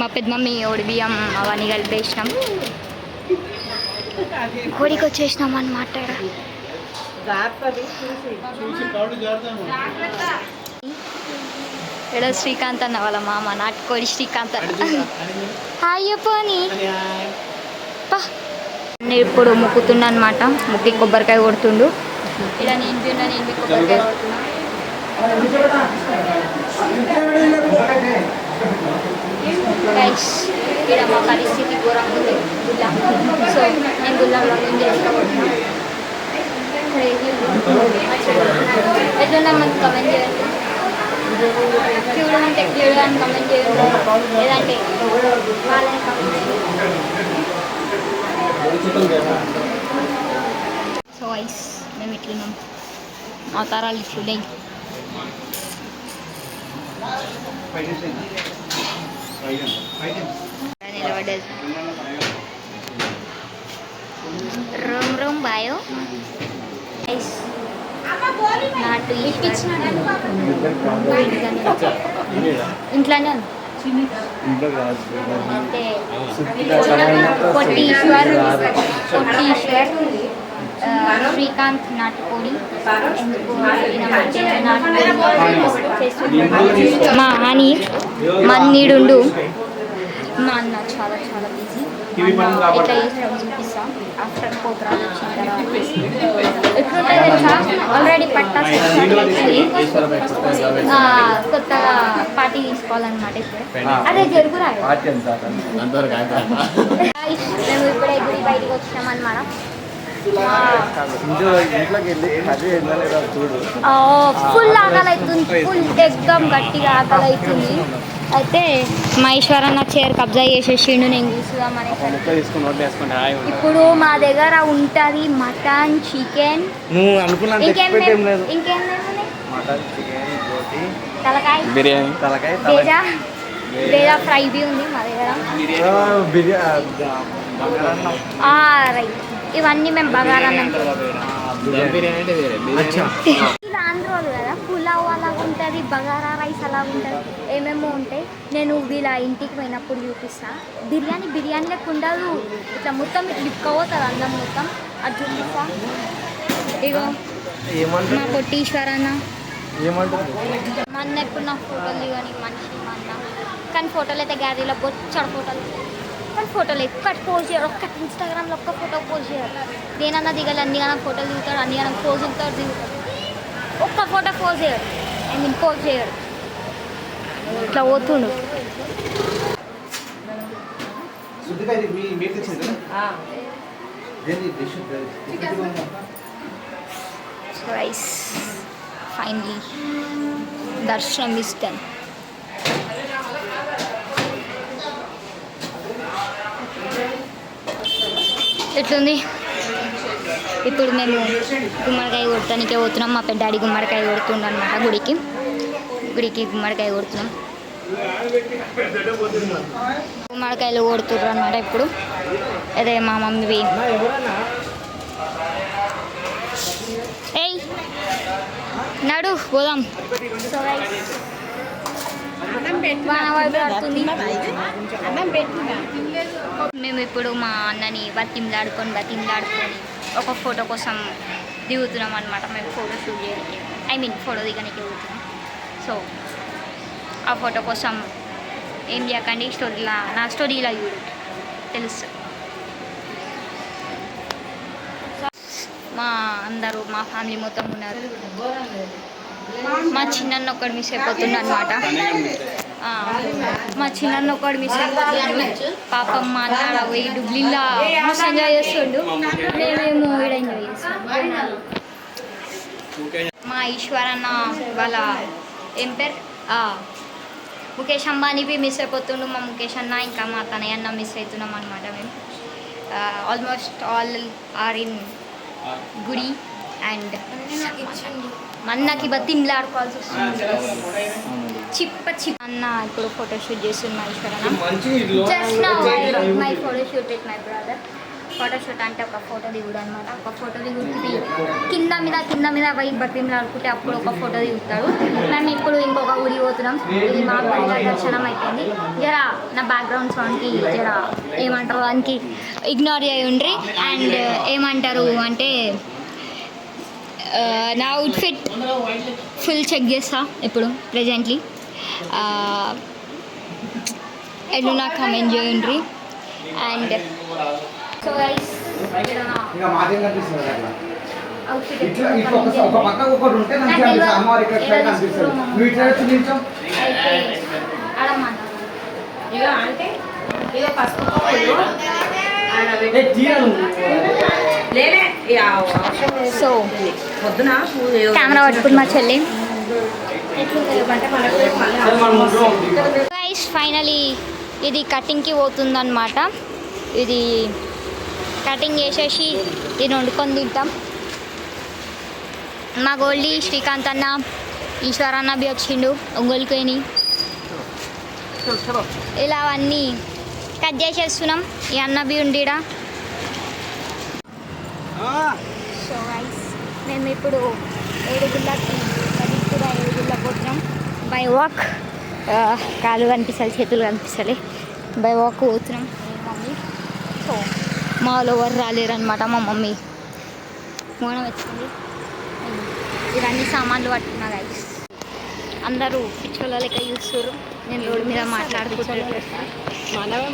మా పెద్ద మమ్మీ ఒడి బియ్యం అవన్నీ కలిపేసినాం. గుడికి వచ్చేసినాం అన్నమాట. ఇక్కడ శ్రీకాంత్ అన్న వాళ్ళ మామ, నాటుకోడి శ్రీకాంత్ అన్న. హాయ్ పోనీ ఇప్పుడు మొక్కుతున్నా అనమాట. మొక్కి కొబ్బరికాయ కొడుతుండు. ఇలా నేను కొబ్బరికాయ కొడుతున్నా. గైస్ ఇక్కడ మా పరిస్థితి ఘోరంగా ఉంది గుళ్ళ. సో నేను గుళ్ళలో చేసుకోబోతున్నా. ఎట్లున్నా మనకు కమెంట్ చేయండి. క్యూడ్ అంటే క్యూడ్ అని కమెంట్ చేయండి, లేదంటే వాళ్ళని కమెంట్ చేయండి. సో ఐస్ మేము ఇట్లున్నాం, మా తరాలు ఇట్లున్నాయి. నిలబడ్డది రూమ్ రూమ్ బాయో ఐస్ నాటు ఇంట్లోనే అంటే కొట్టీశ్వర్ శ్రీకాంత్ నాటుకోడి. ఎందుకు మా హనీ మన్నీడుండు. మా అన్న చాలా చాలా బిజీ. ఇట్లా చూపిస్తాం ఆఫ్టర్ ప్రోగ్రామ్ వచ్చిన తర్వాత ఎట్లుంటుంది తెలుసా. ఆల్రెడీ పట్టా కొత్తగా పార్టీ తీసుకోవాలన్నమాట. ఇప్పుడు అదే జరుగురా. మేము ఇప్పుడే గుడి బయటకు వచ్చినాం అన్నమాట. ఫుల్ ఆకలి అవుతుంది, ఫుల్ ఎగ్దమ్ గట్టిగా ఆకలి అవుతుంది. అయితే మా ఈశ్వరన్న చైర్ కబ్జా చేసేసిండు, నేను కూర్చుదామని. ఇప్పుడు మా దగ్గర ఉంటుంది మటన్, చికెన్, ఇంకేమేమి తలకాయ బేజా ఫ్రై బి ఉంది మా దగ్గర. రైట్, ఇవన్నీ మేము బగారన్నం. ఇది ఆంధ్రోలు కదా, పులావ్ అలాగ ఉంటుంది, బగారా రైస్ అలాగ ఉంటుంది, ఏమేమో ఉంటాయి. నేను వీళ్ళ ఇంటికి పోయినప్పుడు చూపిస్తా. బిర్యానీ లెక్క ఉండదు, ఇట్లా మొత్తం లిప్పుకోపోతుంది అన్నం మొత్తం. అది చూపిస్తా. ఇగో మా కొట్టీశ్వరన్న మా అన్న ఎప్పుడు నాకు ఫోటోలు దిగని మనిషి మా అన్న. కానీ ఫోటోలు అయితే గ్యాలరీలో బొచ్చడు ఫోటోలు, కానీ ఫోటోలు ఎక్కడ పోస్ట్ చేయరు. ఒక్క ఇన్స్టాగ్రామ్లో ఒక్క ఫోటో పోస్ట్ చేయరు. నేనన్నా దిగాలి, అన్ని కన్నా ఫోటోలు దిగుతాడు, అన్ని కన్నా పోజులతో దిగుతాడు. ఒక్క ఫోటో పోజ్ చేయడు, పోస్ట్ చేయడు. ఇట్లా పోతుండు. రైస్ ఫైనలీ దర్శనం ఇస్తాను. ఎట్లుంది? ఇప్పుడు మేము గుమ్మడికాయ కొట్టడానికే పోతున్నాం. మా పెద్ద డాడీ గుమ్మడికాయ కొడుతుండ అనమాట. గుడికి గుమ్మడికాయ కొడుతున్నాం. గుమ్మడికాయలు కొడుతుర్రు అనమాట ఇప్పుడు. అదే మా మమ్మీ ఏయ్ నడు పోదాం. మేము ఇప్పుడు మా అన్నని బతిమలాడుకొని ఒక ఫోటో కోసం దిగుతున్నాం అనమాట. మేము ఫోటో షూట్ చేయడానికి, ఫోటో దిగడానికి దిగుతున్నాం. సో ఆ ఫోటో కోసం ఏం చేయకండి, నా స్టోరీలా తెలుసు. మా ఫ్యామిలీ మొత్తం ఉన్నారు. మా చిన్న ఒకటి మిస్ అయిపోతుంది అనమాట. పాపం మా అన్న పోయి డబ్లిన్లా ఎంజాయ్ చేస్తుండు, మేమేమో ఇక్కడ ఎంజాయ్ చేస్తాం. మా ఈశ్వరన్న వాళ్ళ ఏం పేరు ముఖేష్ అంబానీవి మిస్ అయిపోతుండు. మా ముఖేష్ అన్న ఇంకా మా తనయ్య అన్న మిస్ అవుతున్నాం అనమాట. మేము ఆల్మోస్ట్ ఆల్ ఆర్ ఇన్ గుడి. అండ్ అన్నకి బతిమలాడుకోవాల్సి వస్తుంది. అన్న ఇప్పుడు ఫోటోషూట్ చేస్తున్నా ఈశ్వరన్న. Just now my photoshoot with my brother. Photoshoot అంటే ఒక ఫోటో దిగుడు అనమాట. ఒక ఫోటో దిగుతుంది కింద మీద పోయి బతిమలాడుకుంటే అప్పుడు ఒక ఫోటో దిగుతాడు. మేము ఇప్పుడు ఇంకొక ఊరి పోతున్నాం. ఇది మా గుడిలో దర్శనం అయిపోయింది. జరా నా బ్యాక్గ్రౌండ్ సౌండ్కి జర ఏమంటారు దానికి ఇగ్నోర్ చేయండి. అండ్ ఏమంటారు అంటే నా అవుట్ఫిట్ ఫుల్ చెక్ చేస్తా ఇప్పుడు ప్రెజెంట్లీ. ఎల్లు నాకు కమెంట్ చేయండి. And so guys so camera పట్టుకుని మా చెల్లి గైస్ ఫైనలీ ఇది కటింగ్కి పోతుందన్నమాట. ఇది కటింగ్ చేసేసి దీన్ని వండుకొని తింటాం. మా గోల్డీ శ్రీకాంత్ అన్న ఈశ్వర్ అన్న బి వచ్చిండు ఒంగోలుకొని. ఇలా అవన్నీ కట్ చేసేస్తున్నాం. ఈ అన్న బి ఉండిడా. సో గైస్ మేము ఇప్పుడు ఏడుగుళ్ళ పోతున్నాం బై వాక్. కాళ్ళు కనిపిస్తాయి, చేతులు కనిపిస్తాయి. బై వాక్ పోతున్నాం మమ్మీ. సో మా ఎవరు రాలేరు అనమాట. మా మమ్మీ మోనం వచ్చింది. ఇవన్నీ సామాన్లు పట్టుకున్నా గైస్. అందరూ పిచ్చోళ్ళ లెక్క చూస్తారు. నేను రోడ్డు మీద మాట్లాడుకుంటాను. మనమే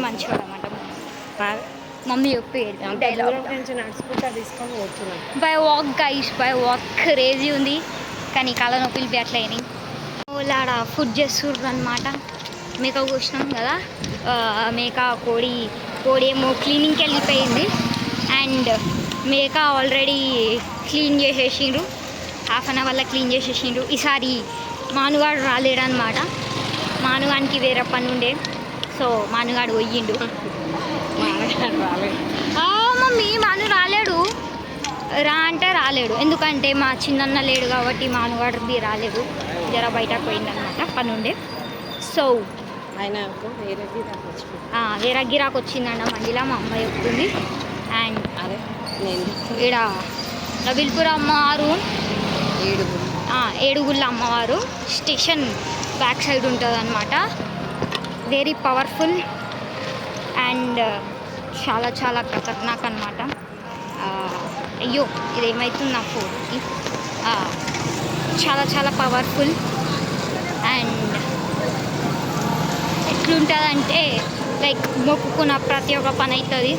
మంచివాళ్ళం అన్నమాట. మమ్మీ చెప్పి by walk guys, by walk crazy ఉంది. కానీ కాళ్ళ నొప్పిలు అట్లా అయినాయి. ఆడ ఫుడ్ చేస్తుర్రు అనమాట. మేక కూర్చున్నాం కదా, మేక కోడి ఏమో క్లీనింగ్కి వెళ్ళిపోయింది. అండ్ మేక ఆల్రెడీ క్లీన్ చేసేసిండ్రు, హాఫ్ అన్ అవర్లో క్లీన్ చేసేసిండ్రు. ఈసారి మానుగాడు రాలేడనమాట. మానుగానికి వేరే పని ఉండే, సో మానుగాడు పోయిండు. మమ్మీ మాను రాలేడు, రా అంటే రాలేడు. ఎందుకంటే మా చిన్నన్న లేడు కాబట్టి మానుగాడిది రాలేదు. జర బయటకు పోయిందనమాట, పని ఉండే. సో వేరే గిరాకు వచ్చిందంట మండిలా, మా అమ్మాయి చెప్తుంది. అండ్ ఇక్కడ నబిల్పూర్ అమ్మవారు, ఏడుగుళ్ళ అమ్మవారు స్టేషన్ బ్యాక్ సైడ్ ఉంటుంది అనమాట. వెరీ పవర్ఫుల్ అండ్ చాలా చాలా ఖతర్నాక్ అనమాట. అయ్యో ఇదేమవుతుంది నా ఫోన్కి. చాలా చాలా పవర్ఫుల్. అండ్ ఎట్లుంటుందంటే లైక్ మొక్కుకున్న ప్రతి ఒక్క పని అవుతుంది.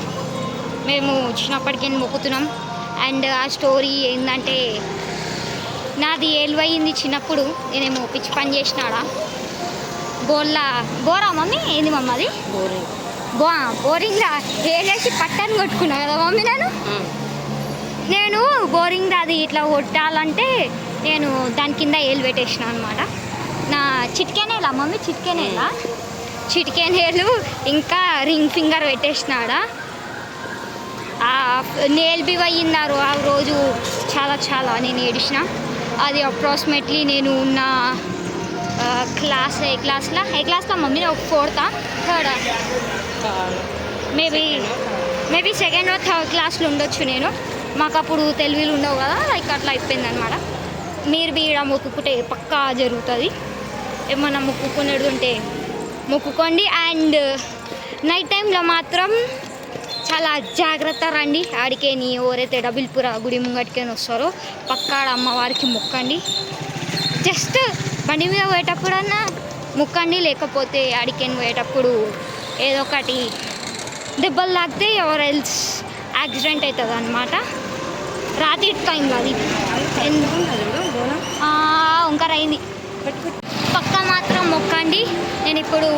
మేము చిన్నప్పటికీ మొక్కుతున్నాం. అండ్ ఆ స్టోరీ ఏంటంటే, నాది ఏలువయింది చిన్నప్పుడు. నేనేమో పిచ్చి పని చేసినాడా బోరా మమ్మీ, ఏంది మమ్మ అది బోరింగ్లా ఏలేసి పట్టని కొట్టుకున్నా కదా మమ్మీ. నేను బోరింగ్ అది ఇట్లా కొట్టాలంటే నేను దాని కింద ఏలు పెట్టేసిన అనమాట. నా చిటికెనేలా మమ్మీ, చిటికెనేలు ఇంకా రింగ్ ఫింగర్ పెట్టేసినాడా. నేల్ బి అయ్యిందారు ఆ రోజు. చాలా చాలా నేను ఏడిసిన. అది అప్రాక్సిమేట్లీ నేను ఉన్న ఏ క్లాస్లో మమ్మీ, ఒక 4th or 3rd maybe 2nd or 3rd క్లాస్లో ఉండొచ్చు నేను. మాకు అప్పుడు తెలివిలు ఉండవు కదా, లైక్ అట్లా అయిపోయింది అనమాట. మీరు బీడ మొక్కుకుంటే పక్కా జరుగుతుంది. ఏమన్నా మొక్కుకునేది ఉంటే మొక్కుకోండి. అండ్ నైట్ టైంలో మాత్రం చాలా జాగ్రత్త రండి. ఆడికేని ఎవరైతే డబిల్పుర గుడి ముంగటికేని వస్తారో పక్కా అమ్మవారికి మొక్కండి. జస్ట్ బండి మీద పోయేటప్పుడన్నా మొక్కండి. లేకపోతే ఆడికేని పోయేటప్పుడు ఏదో ఒకటి దెబ్బలు తాకితే ఎవరు ఎల్స్ యాక్సిడెంట్ అవుతుంది అనమాట. రాత్రి టైంలో అది ఇంకా అయింది. పక్క మాత్రం మొక్కండి. నేను ఇప్పుడు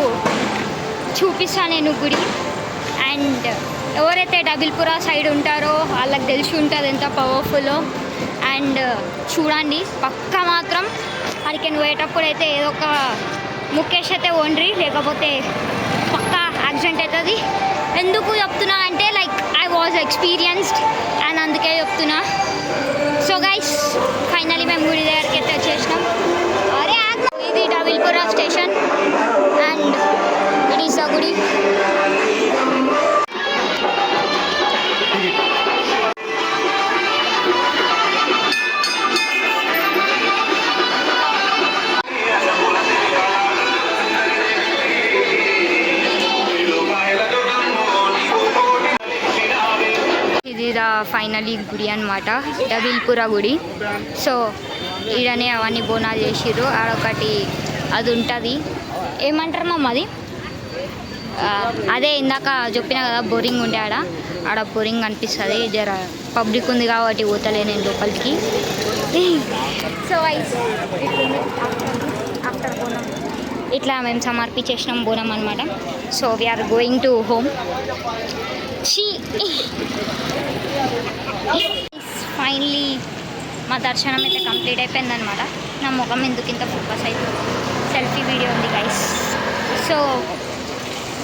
చూపిస్తాను నేను గుడి. అండ్ ఎవరైతే డబిల్పుర సైడ్ ఉంటారో వాళ్ళకి తెలిసి ఉంటుంది ఎంత పవర్ఫుల్లో. అండ్ చూడండి పక్క మాత్రం అక్కడికి పోయేటప్పుడు అయితే ఏదో ఒక ముఖేష్ అయితే ఓండ్రి, లేకపోతే పక్కా యాక్సిడెంట్ అవుతుంది. ఎందుకు చెప్తున్నా అంటే like I was experienced and అందుకే చెప్తున్నా. సో గైస్ ఫైనలీ మేము గుడి దగ్గరికి అయితే వచ్చేసినాం. ఇది Dabeerpura station and it is a గుడి. ఫైనలీ గుడి అనమాట, డబిల్పుర గుడి. సో ఈడనే అవన్నీ బోనాలు చేసిర్రు. ఆడొకటి అది ఉంటుంది, ఏమంటారు మమ్మ అది, అదే ఇందాక చెప్పిన కదా బోరింగ్ ఉండే ఆడ బోరింగ్ అనిపిస్తుంది. జర పబ్లిక్ ఉంది కాబట్టి పోతలే నేను లోపలికి. సో ఆఫ్టర్ బోనం ఇట్లా మేము సమర్పించేసినాం బోనం అనమాట. So we're going to home. Finally మా దర్శనం అయితే కంప్లీట్ అయిపోయిందనమాట. నా ముఖం ఎందుకు ఇంత ఫోకస్ అవుతుంది, సెల్ఫీ వీడియో ఉంది గైస్. సో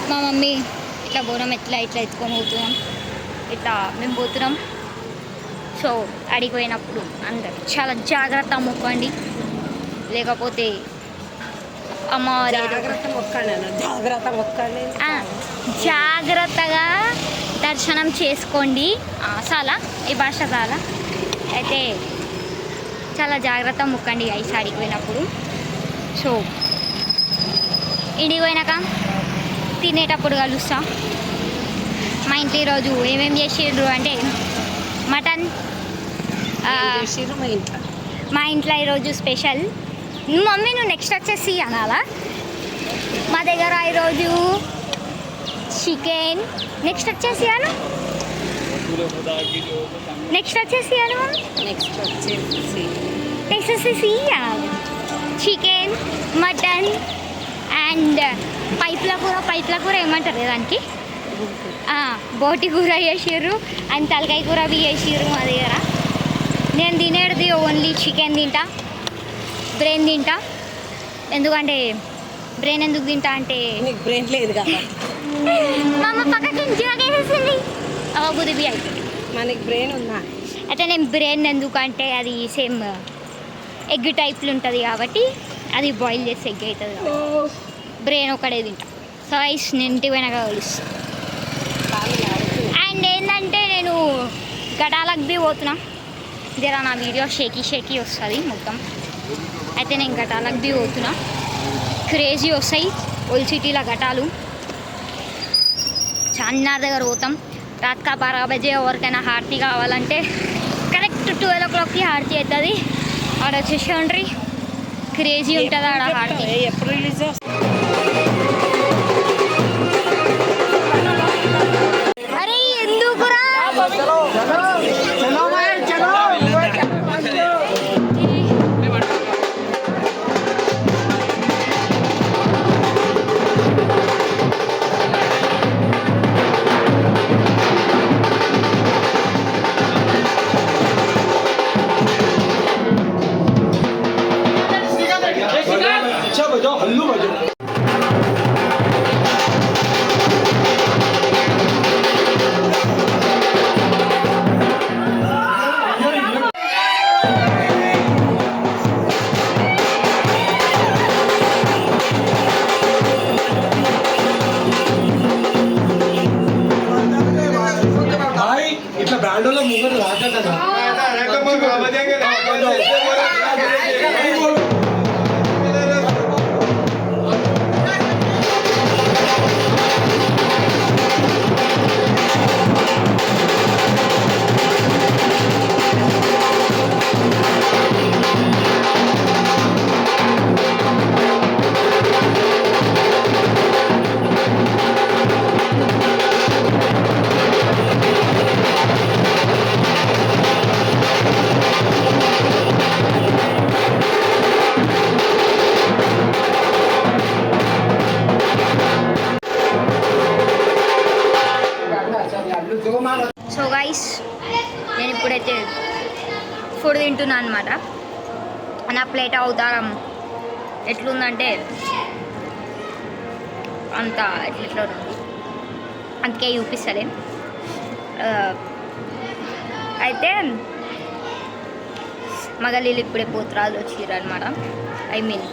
మా మమ్మీ ఇట్లా బోనం ఇట్లా ఎత్తుకొని పోతున్నాం, ఇట్లా మేము పోతున్నాం. సో అడిగిపోయినప్పుడు అందరు చాలా జాగ్రత్త మొక్కండి, లేకపోతే అమ్మవారు జాగ్రత్తగా దర్శనం చేసుకోండి. చాలా ఈ భాష చాలా అయితే చాలా జాగ్రత్త మొక్కండి ఐస్ ఆడికి పోయినప్పుడు. సో ఇంటికి పోయినాక తినేటప్పుడు కలుస్తా. మా ఇంట్లో ఈరోజు ఏమేమి చేసిండ్రు అంటే మటన్. మా ఇంట్లో ఈరోజు స్పెషల్. మమ్మీ నువ్వు నెక్స్ట్ వచ్చేసి అనాలా, మా దగ్గర ఈరోజు చికెన్. నెక్స్ట్ వచ్చేసి అను, నెక్స్ట్ వచ్చేసి అను, నెక్స్ట్ వచ్చేసి చికెన్, మటన్ అండ్ పైప్ల కూర ఏమంటారు దానికి, బోటి కూర చేసిర్రు అండ్ తలకాయ కూర అవి చేసిర్రు మా దగ్గర. నేను తినేది ఓన్లీ చికెన్ తింటా, బ్రెయిన్ తింటా. ఎందుకంటే బ్రెయిన్ ఎందుకు తింటా అంటే నీకు బ్రెయిన్ లేదు కదా, మా అమ్మ పక్కకి ఇంకేసేసింది బుద్ధి అయిపోయింది. మనకి బ్రెయిన్ ఉందా అయితే నేను బ్రెయిన్ ఎందుకంటే అది సేమ్ ఎగ్ టైప్లు ఉంటుంది కాబట్టి అది బాయిల్ చేస్తే ఎగ్ అవుతుంది కాబట్టి బ్రెయిన్ ఒకటే తింటా. సో ఐస్ నేను ఇంటికి పోయినాక కలుస్తాను. అండ్ ఏంటంటే నేను గటాలకు పోతున్నా, జర నా వీడియో షేకీ వస్తుంది మొత్తం. అయితే నేను గటాలకు పోతున్నా, క్రేజీ వస్తాయి ఓల్డ్ సిటీలో గటాలు. చార్మినార్ దగ్గర పోతాం. రాత్కా 12 బజే ఎవరికైనా హారతి కావాలంటే కరెక్ట్ 12 o'clockకి హారతి అవుతుంది. ఆడ వచ్చేసి క్రేజీ ఉంటుంది ఆడ హారతి. ఎప్పుడు రిలీజ్ అరే ఎందుకురా इतना ब्रांड वाला मुंह में लाता था సో గైస్ నేను ఇప్పుడైతే ఫుడ్ తింటున్నాను అనమాట. నా ప్లేట్ అవతారం ఎట్లుందంటే అంత ఎట్లా ఉంది, అందుకే చూపిస్తలే. అయితే మగలీలు ఇప్పుడే పోతురాజు వచ్చిర్రు అనమాట. ఐ మీన్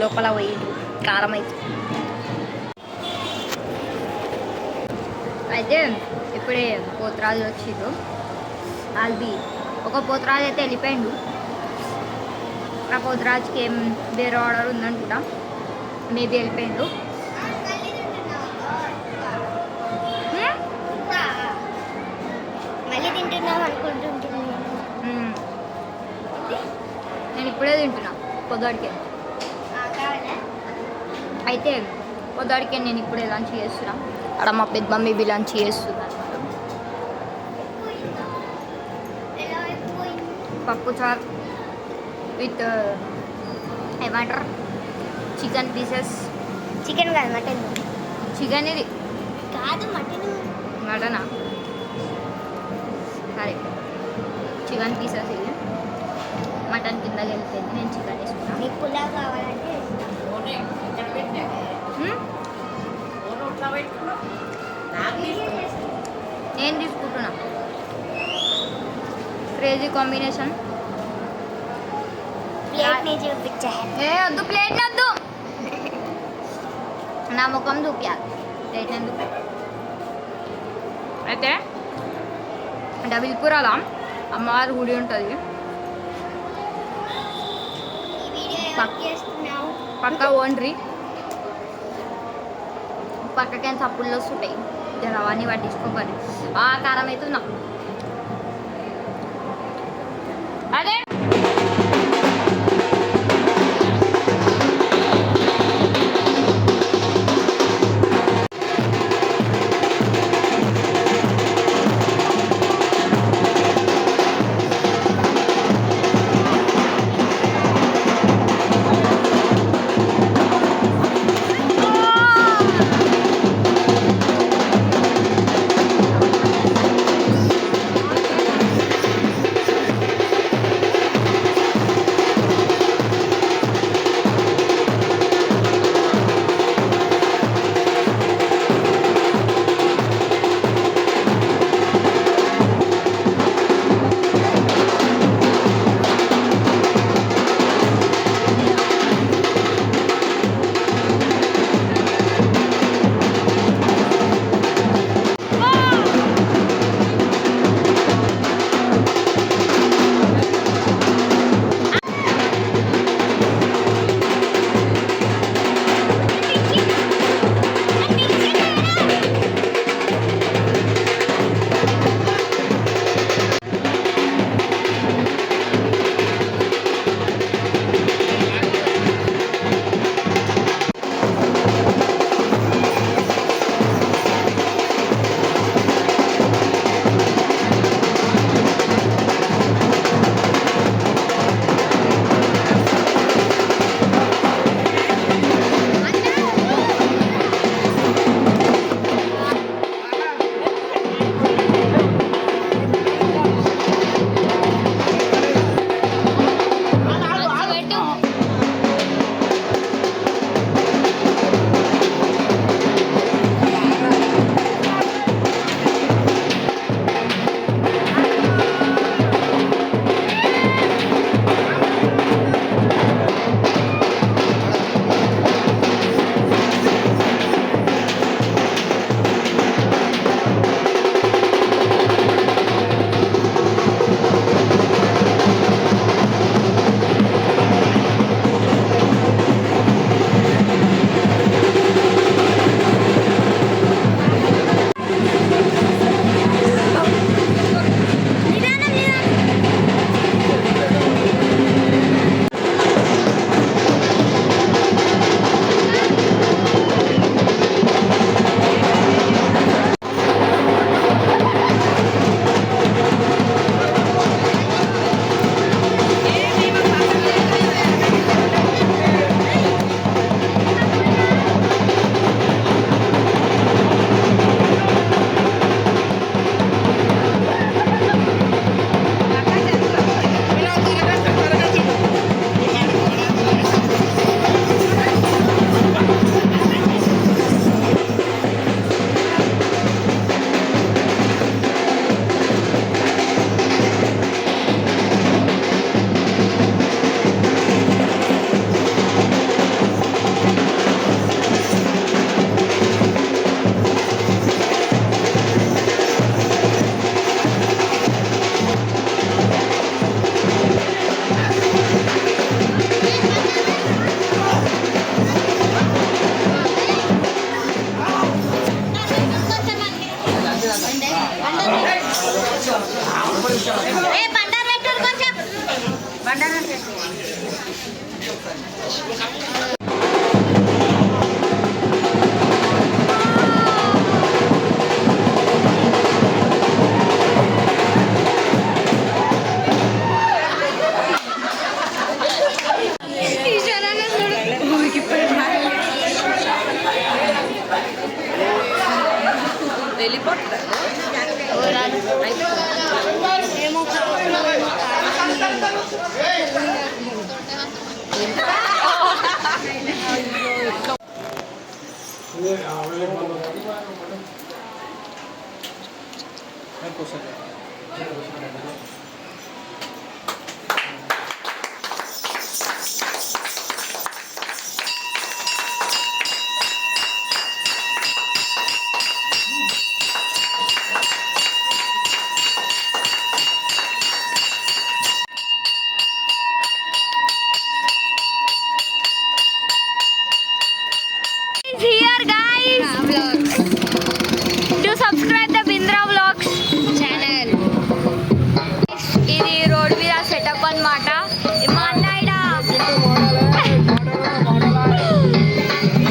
లోపల పోయిండ్రు కారం అయితే ఇప్పుడే పోతురాజు వచ్చిండు. వాళ్ళది ఒక పోతురాజు అయితే వెళ్ళిపోయిండు. ఆ పోతురాజుకి ఏం వేరే ఆర్డర్ ఉందనుకుంటా, మేబీ వెళ్ళిపోయిండు. మళ్ళీ తింటున్నా తిందాం అనుకుంటుంటున్నాను. మ్మ్. నేను ఇప్పుడే తింటున్నా పొద్దుడికే. అయితే పొద్దుడికే నేను ఇప్పుడే లంచ్ చేస్తున్నా. అక్కడ మా పెద్ద మమ్మీ బి లంచ్ చేస్తుంది అనమాట. పప్పు చారు విత్ ఏమంటారు చికెన్ పీసెస్. చికెన్ కాదు మటన్. చికెన్ ఇది కాదు మటన్. మటనా? సరే చికెన్ పీసెస్ ఇది. మటన్ కింద వెళ్ళిపోయింది. నేను చికెన్ వేసుకున్నాను. నీకు పులావ్ కావాలంటే ఏం తీసుకుంటున్నా? Crazy combination. ప్లేట్ని చూపించా. ఏ వద్దు, ప్లేట్ వద్దు. నా ముఖం చూపించాలి, ప్లేట్ ఎందుకు? అయితే డబిల్పురాల అమ్మవారి గుడి ఉంటుంది. ఈ వీడియో ఎవరు చేస్తున్నావు? పక్క ఓన్రీ పక్కకేం చప్పుళ్ళు వస్తుంటాయి. జర అవన్నీ పట్టించుకోకండి. ఆ కారం అవుతుందా అదే. వెళ్ళిపోతుంది ఏమో Here guys, do subscribe the Bindra Vlogs channel. ఇది రోడ్ మీద సెటప్ అన్నమాట. మా అన్నయ్య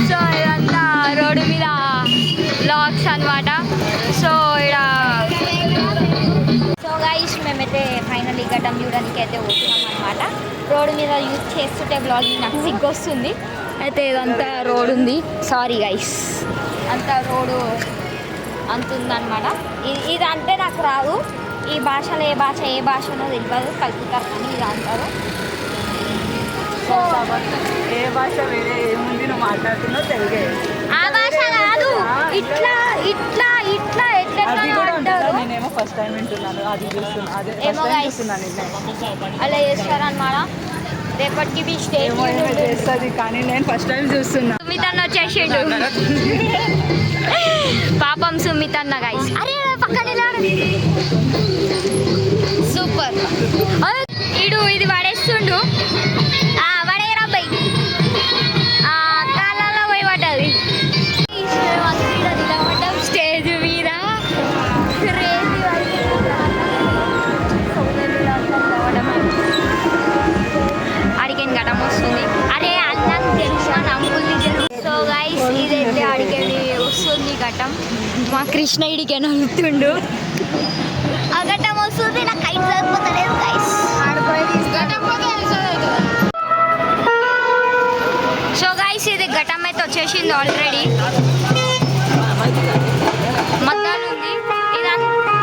సో ఇదంతా రోడ్డు మీద వ్లాగ్స్ అన్నమాట. సో సో గైస్ మేమైతే ఫైనల్లీ ఘటం చూడడానికి అయితే పోతున్నాం అన్నమాట. రోడ్డు మీద యూజ్ చేస్తుంటే బ్లాగింగ్ నాకు సిగ్గు వస్తుంది. అయితే ఇదంతా రోడ్ ఉంది, సారీ గైస్, అంతా రోడ్డు అంత ఉందన్నమాట. ఇది అంటే నాకు రాదు, ఈ భాషలో ఏ భాషనో తెలియదు, కలుపుతారు కానీ ఇది అంటారు. సో ఏ భాష వేరే ఏముంది నువ్వు మాట్లాడుతున్నావు తెలుగే ఆ భాష కాదు, ఇట్లా ఇట్లా ఇట్లా ఎట్లా అంటారు. నేనేమో ఫస్ట్ టైం వింటున్నాను, అది చూస్తున్నా, అదే ఏమో guys, అలా చేస్తారన్నమాట. రేపటికి బి స్టే చేస్తుంది కానీ నేను ఫస్ట్ టైం చూస్తున్నా. సుమితన్న వచ్చేసిండు, పాపం సుమితన్న గైస్. అరే పక్కన సూపర్ ఇడు ఇది పడేస్తుండు, పడేరా బై కాళ్ళలో పోయి పడ్డది. నిలబడ్డాం స్టేజ్ మీద, అడిగిన ఘటం వస్తుంది. అరే అన్నం తెలుసా నమ్ముల్ని తెలుసు. సో గైస్ ఇదైతే అడిగేది వస్తుంది ఘటం. మా కృష్ణ ఇడికే నలుపుతుండు, ఆ ఘటం వస్తుంది. నాకు కైట్ సరిపోతలేదు గైస్. సో గైస్ ఇది ఘటం అయితే వచ్చేసింది ఆల్రెడీ, మధ్యాహ్నం ఉంది ఇదంతా.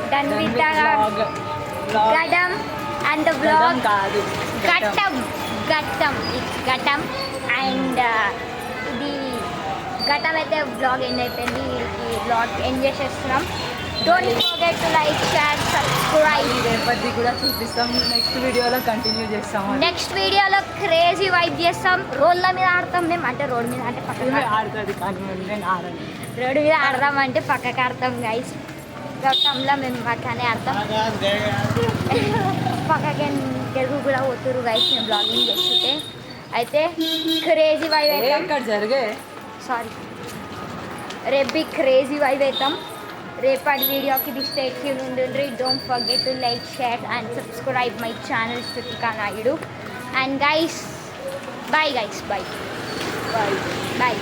done with the Gadam and the vlog. Gatam. It's Gatam and ఇది గతం అయితే బ్లాగ్ ఎండ్ అయిపోయింది. ఈ బ్లాగ్ ఎండ్ చేసేస్తున్నాం. Don't forget to like share subscribe. రేపటి కూడా చూపిస్తాం, నెక్స్ట్ వీడియోలో కంటిన్యూ చేస్తాం. నెక్స్ట్ వీడియోలో క్రేజీ వైబ్ చేస్తాం. రోడ్ల మీద ఆడతాం మేము, అంటే రోడ్ మీద అంటే పక్కన ఆడుతుంది కానీ నేను ఆడను. రోడ్డు మీద ఆడదాం అంటే పక్కకి ఆడతాం గైస్. గౌతంలో మేము పక్కనే ఆడతాం. పక్కకి తెలుగు కూడా పోతురు గైస్ మేము బ్లాగింగ్ చేస్తుంటే. అయితే క్రేజీ వైబ్ అవుతాం. ఇక్కడ జరిగే సారీ, రేపు క్రేజీ వైబ్ అవుతాం. రేపటి వీడియోకి ది స్టే ట్యూన్ ఉండండి. Don't forget to like share and subscribe my channel Shruthika Naidu. And guys, bye guys, bye bye. By.